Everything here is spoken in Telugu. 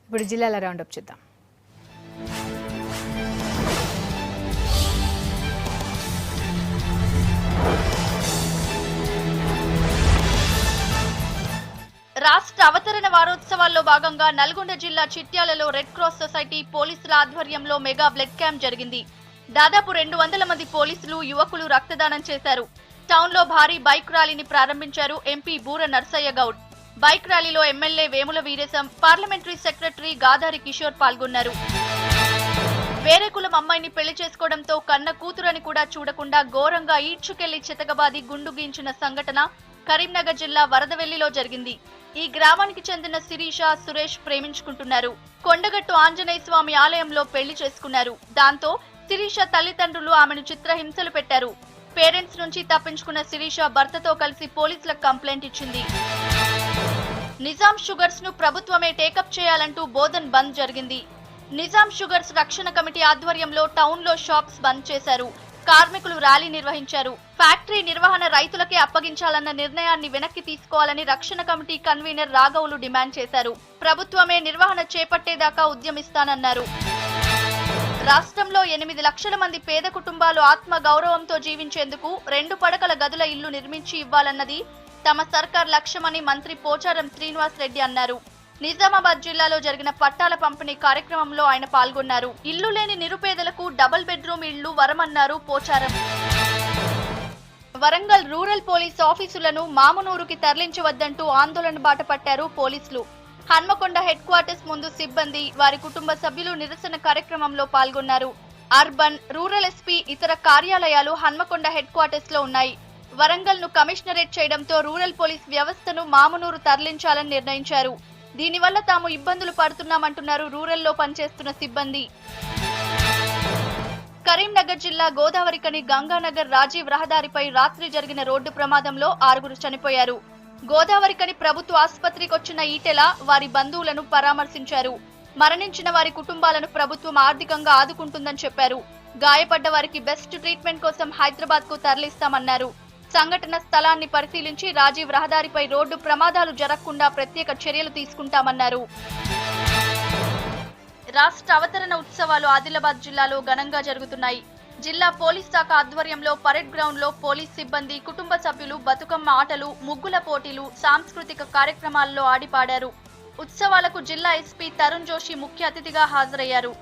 ఇప్పుడు జిల్లాల రౌండప్ చూద్దాం. రాష్ట్ర అవతరణ వారోత్సవాల్లో భాగంగా నల్గొండ జిల్లా చిట్యాలలో రెడ్ క్రాస్ సొసైటీ పోలీసుల ఆధ్వర్యంలో మెగా బ్లడ్ క్యాంప్ జరిగింది. దాదాపు 200 మంది పోలీసులు, యువకులు రక్తదానం చేశారు. టౌన్ లో భారీ బైక్ ర్యాలీని ప్రారంభించారు ఎంపీ బూర నర్సయ్య గౌడ్. బైక్ ర్యాలీలో MLA Vemula Veeresham, parliamentary secretary Gadari Kishore పాల్గొన్నారు. వేరే కులం అమ్మాయిని పెళ్లి చేసుకోవడంతో కన్న కూతురని కూడా చూడకుండా ఘోరంగా ఈడ్చుకెళ్లి చితకబాది గుండు గీంచిన సంఘటన కరీంనగర్ జిల్లా వరదవెల్లిలో జరిగింది. ఈ గ్రామానికి చెందిన శిరీష, సురేష్ ప్రేమించుకుంటున్నారు. కొండగట్టు ఆంజనేయ స్వామి ఆలయంలో పెళ్లి చేసుకున్నారు. దాంతో శిరీష తల్లిదండ్రులు ఆమెను చిత్రహింసలు పెట్టారు. పేరెంట్స్ నుంచి తప్పించుకున్న శిరీష భర్తతో కలిసి పోలీసులకు కంప్లైంట్ ఇచ్చింది. నిజాం షుగర్స్ ను ప్రభుత్వమే టేకప్ చేయాలంటూ బోధన్ బంద్ జరిగింది. నిజాం షుగర్స్ రక్షణ కమిటీ ఆధ్వర్యంలో టౌన్ లో షాప్స్ బంద్ చేశారు. కార్మికులు ర్యాలీ నిర్వహించారు. ఫ్యాక్టరీ నిర్వహణ రైతులకే అప్పగించాలన్న నిర్ణయాన్ని వెనక్కి తీసుకోవాలని రక్షణ కమిటీ కన్వీనర్ రాఘవులు డిమాండ్ చేశారు. ప్రభుత్వమే నిర్వహణ చేపట్టేదాకా ఉద్యమిస్తానన్నారు. రాష్ట్రంలో 8 లక్షల మంది పేద కుటుంబాలు ఆత్మ గౌరవంతో జీవించేందుకు 2 పడకల గదుల ఇల్లు నిర్మించి ఇవ్వాలన్నది తమ సర్కార్ లక్ష్యమని మంత్రి పోచారం శ్రీనివాస్ రెడ్డి అన్నారు. నిజామాబాద్ జిల్లాలో జరిగిన పట్టాల పంపిణీ కార్యక్రమంలో ఆయన పాల్గొన్నారు. ఇల్లు లేని నిరుపేదలకు డబుల్ బెడ్రూమ్ ఇళ్లు వరమన్నారు పోచారం. వరంగల్ రూరల్ పోలీస్ ఆఫీసులను మామునూరుకి తరలించవద్దంటూ ఆందోళన బాట పట్టారు పోలీసులు. హన్మకొండ హెడ్ క్వార్టర్స్ ముందు సిబ్బంది, వారి కుటుంబ సభ్యులు నిరసన కార్యక్రమంలో పాల్గొన్నారు. అర్బన్, రూరల్ ఎస్పీ ఇతర కార్యాలయాలు హన్మకొండ హెడ్ క్వార్టర్స్ లో ఉన్నాయి. వరంగల్ ను కమిషనరేట్ చేయడంతో రూరల్ పోలీస్ వ్యవస్థను మామునూరు తరలించాలని నిర్ణయించారు. దీనివల్ల తాము ఇబ్బందులు పడుతున్నామంటున్నారు రూరల్లో పనిచేస్తున్న సిబ్బంది. కరీంనగర్ జిల్లా గోదావరికని గంగానగర్ రాజీవ్ రహదారిపై రాత్రి జరిగిన రోడ్డు ప్రమాదంలో 6 చనిపోయారు. గోదావరికని ప్రభుత్వ ఆసుపత్రికొచ్చిన ఈటెల వారి బంధువులను పరామర్శించారు. మరణించిన వారి కుటుంబాలను ప్రభుత్వం ఆర్థికంగా ఆదుకుంటుందని చెప్పారు. గాయపడ్డ వారికి బెస్ట్ ట్రీట్మెంట్ కోసం హైదరాబాద్ కు తరలిస్తామన్నారు. సంఘటన స్థలాన్ని పరిశీలించి రాజీవ్ రహదారిపై రోడ్డు ప్రమాదాలు జరగకుండా ప్రత్యేక చర్యలు తీసుకుంటామన్నారు. రాష్ట్ర అవతరణ ఉత్సవాలు ఆదిలాబాద్ జిల్లాలో ఘనంగా జరుగుతున్నాయి. జిల్లా పోలీస్ శాఖ ఆధ్వర్యంలో పరేడ్ గ్రౌండ్ లో పోలీస్ సిబ్బంది, కుటుంబ సభ్యులు బతుకమ్మ ఆటలు, ముగ్గుల పోటీలు, సాంస్కృతిక కార్యక్రమాల్లో ఆడిపాడారు. ఉత్సవాలకు జిల్లా ఎస్పీ తరుణ్ జోషి ముఖ్య అతిథిగా హాజరయ్యారు.